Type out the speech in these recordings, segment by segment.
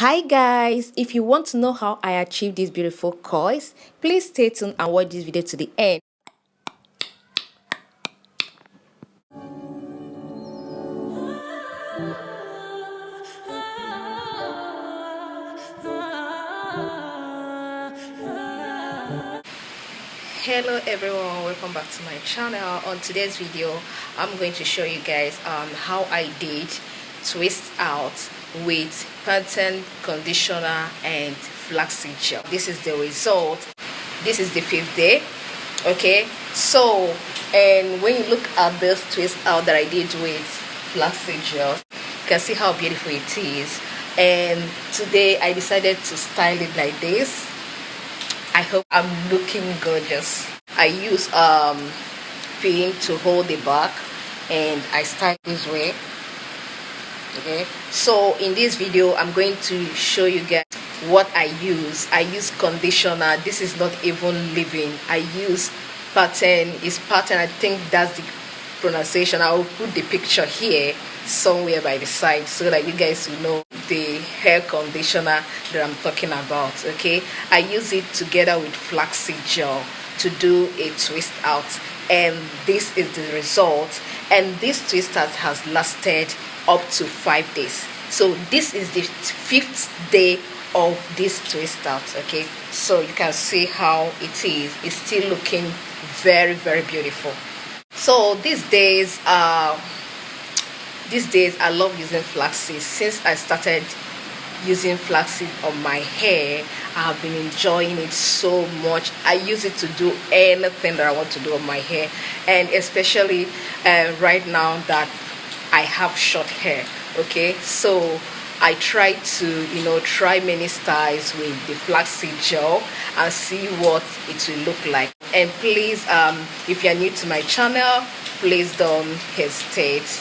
Hi guys, if you want to know how I achieved these beautiful coils, please stay tuned and watch this video to the end. Hello everyone, welcome back to my channel. On today's video I'm going to show you guys how I did twist out with Pantene conditioner and flaxseed gel. This is the result. This is the 5th day. Okay, so and when you look at this twist out that I did with flaxseed gel, you can see how beautiful it is. And today I decided to style it like this. I hope I'm looking gorgeous. I use pin to hold the back and I style this way. Okay, so in this video I'm going to show you guys what I use. I use conditioner. This is not even leave-in. I use Pantene. It's Pantene. I think that's the pronunciation. I will put the picture here somewhere by the side so that you guys will know the hair conditioner that I'm talking about. Okay, I use it together with flaxseed gel to do a twist out, and this is the result. And this twist out has lasted up to 5 days. So this is the 5th day of this twist out. Okay, so you can see how it is. It's still looking very beautiful. So these days I love using flaxseed. Since I started using flaxseed on my hair, I have been enjoying it so much. I use it to do anything that I want to do on my hair, and especially right now that I have short hair. Okay, so I try to try many styles with the flaxseed gel and see what it will look like. And please, if you're new to my channel, please don't hesitate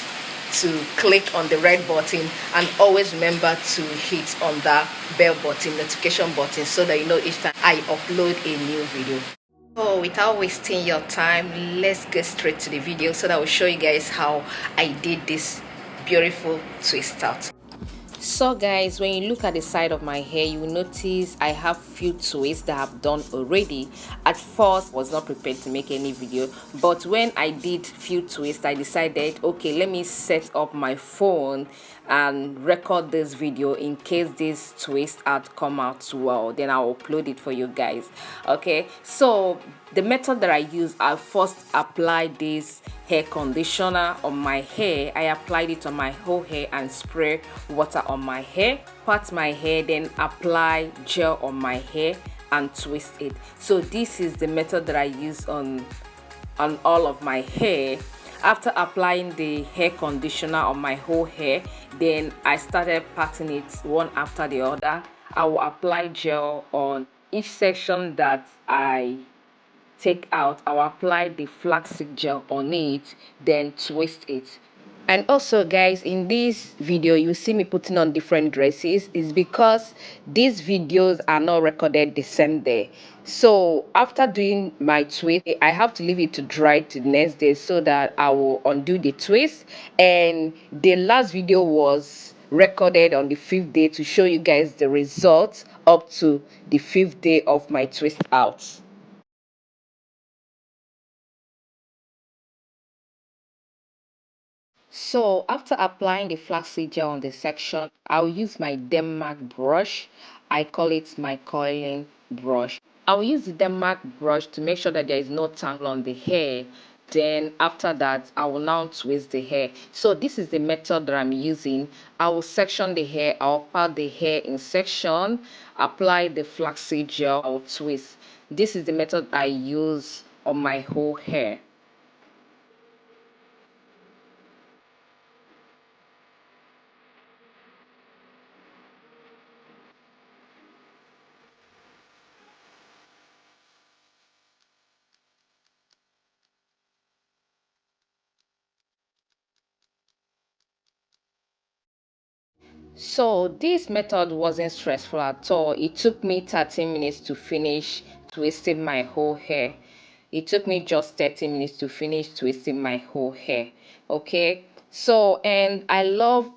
to click on the red button, and always remember to hit on the bell button, notification button, so that you know each time I upload a new video. So without wasting your time, let's get straight to the video so that I will show you guys how I did this beautiful twist out. So guys, when you look at the side of my hair, you will notice I have few twists that I've done already. At first I was not prepared to make any video, but when I did few twists, I decided, okay, let me set up my phone and record this video in case this twist out come out well, then I'll upload it for you guys. Okay, so the method that I use, I first apply this hair conditioner on my hair. I applied it on my whole hair and spray water on my hair, part my hair, then apply gel on my hair and twist it. So this is the method that I use on all of my hair. After applying the hair conditioner on my whole hair, then I started patting it one after the other. I will apply gel on each section that I take out. I'll apply the flaxseed gel on it, then twist it. And also guys, in this video you see me putting on different dresses is because these videos are not recorded the same day. So after doing my twist, I have to leave it to dry to the next day so that I will undo the twist. And the last video was recorded on the 5th day to show you guys the results up to the 5th day of my twist out. So after applying the flaxseed gel on the section, I'll use my Denmark brush. I call it my coiling brush. I'll use the Denmark brush to make sure that there is no tangle on the hair. Then after that, I will now twist the hair. So this is the method that I'm using. I will section the hair. I'll part the hair in section, apply the flaxseed gel, I'll twist. This is the method I use on my whole hair. So this method wasn't stressful at all. It took me 30 minutes to finish twisting my whole hair. It took me just 30 minutes to finish twisting my whole hair. Okay, so and I love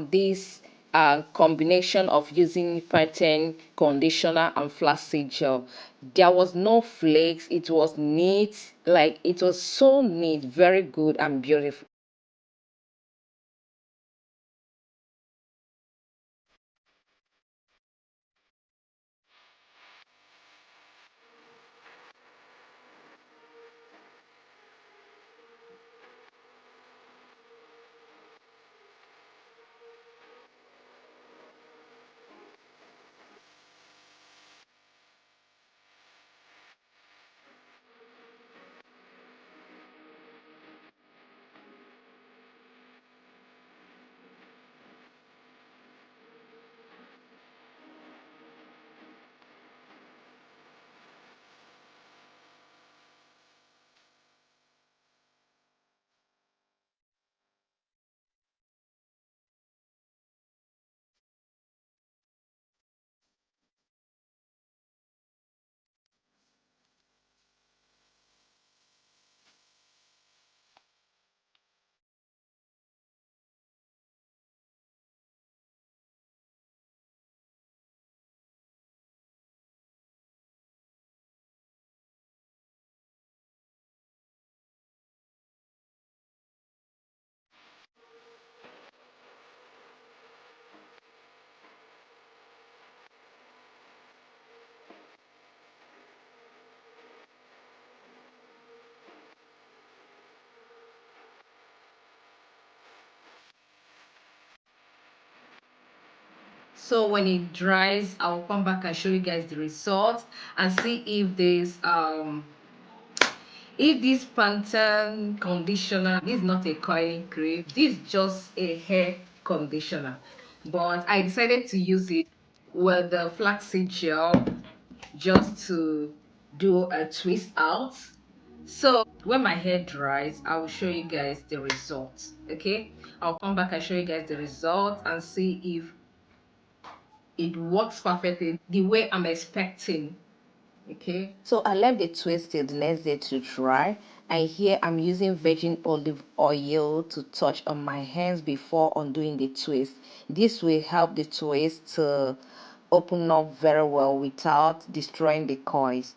this a combination of using Pantene conditioner and flaxseed gel. There was no flakes. It was neat. Like, it was so neat, very good and beautiful. So when it dries, I'll come back and show you guys the result and see if this Pantene conditioner, this is not a coiling cream, this is just a hair conditioner. But I decided to use it with the flaxseed gel just to do a twist out. So when my hair dries, I will show you guys the results. Okay, I'll come back and show you guys the results and see if it works perfectly the way I'm expecting. Okay, so I left the twist till the next day to dry, and here I'm using virgin olive oil to touch on my hands before undoing the twist. This will help the twist to open up very well without destroying the coils.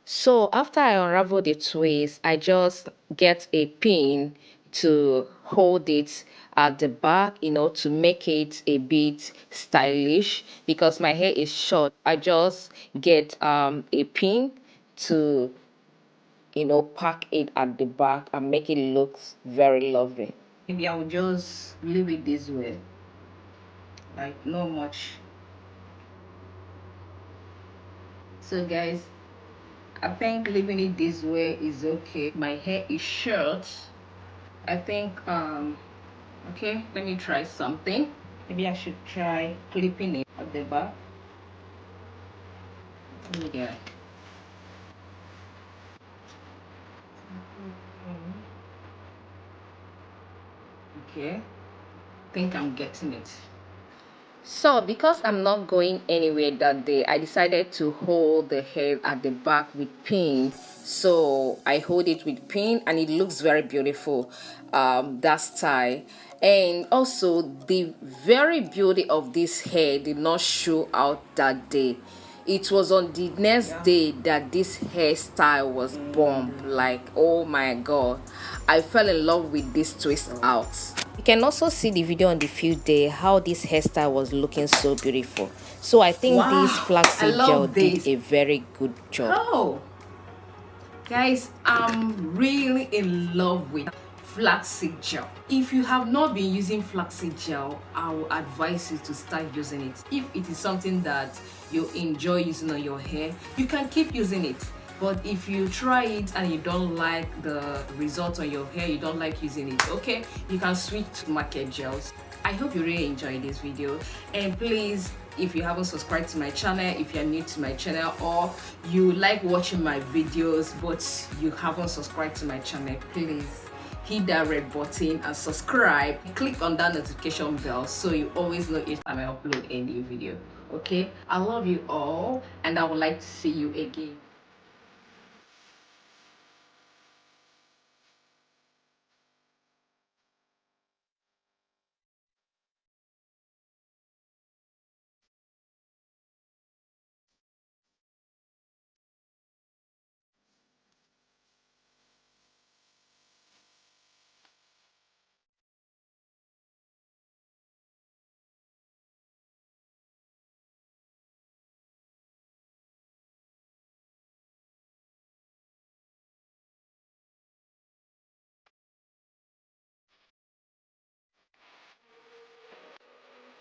So after I unravel the twist, I just get a pin to hold it at the back, to make it a bit stylish because my hair is short. I just get a pin to, pack it at the back and make it look very lovely. Maybe I will just leave it this way, like not much. So guys, I think leaving it this way is okay. My hair is short. I think okay, let me try something. Maybe I should try clipping it at the back. Yeah. Okay. Think I'm getting it. So, because I'm not going anywhere that day, I decided to hold the hair at the back with pin. So, I hold it with pin and it looks very beautiful, that style. And also, the very beauty of this hair did not show out that day. It was on the next day that this hairstyle was bomb. Like, oh my god, I fell in love with this twist out. You can also see the video on the field day how this hairstyle was looking so beautiful. So I think this flaxseed gel did a very good job. Oh, guys, I'm really in love with flaxseed gel. If you have not been using flaxseed gel, I will advise you to start using it. If it is something that you enjoy using on your hair, you can keep using it. But if you try it and you don't like the result on your hair, you don't like using it, okay, you can switch to market gels. I hope you really enjoyed this video, and please, if you haven't subscribed to my channel, if you're new to my channel, or you like watching my videos but you haven't subscribed to my channel, please hit that red button and subscribe. Click on that notification bell so you always know each time I upload a new video. Okay, I love you all and I would like to see you again.